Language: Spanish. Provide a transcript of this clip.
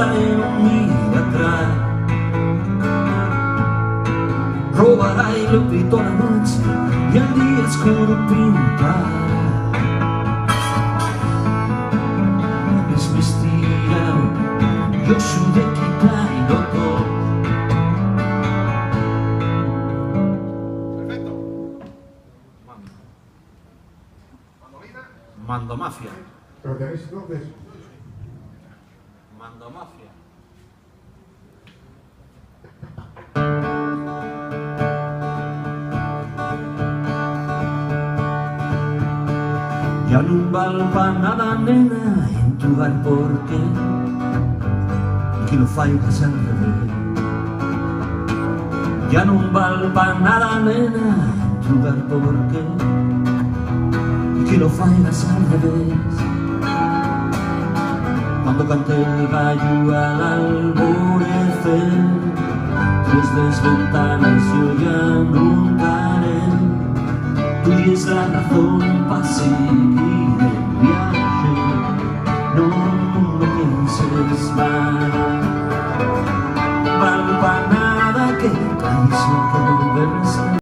está en mira atrás. Robará y lo pito la noche y el día oscuro pintará. Es vestida, yo soy de quitar y no todo. Perfecto. Mando Mafia. Pero tenéis entonces. Mando Mafia. Ya no val pa nada, nena, en tu bar porque que lo faigas al revés. Ya no val pa nada, nena, en tu bar porque que lo faigas al revés. Cuando cante el gallo al alborecer, tres desventanas yo ya nunca haré. Tú tienes la razón para seguir el viaje, no lo pienses más. Val para nada que traición que volverse.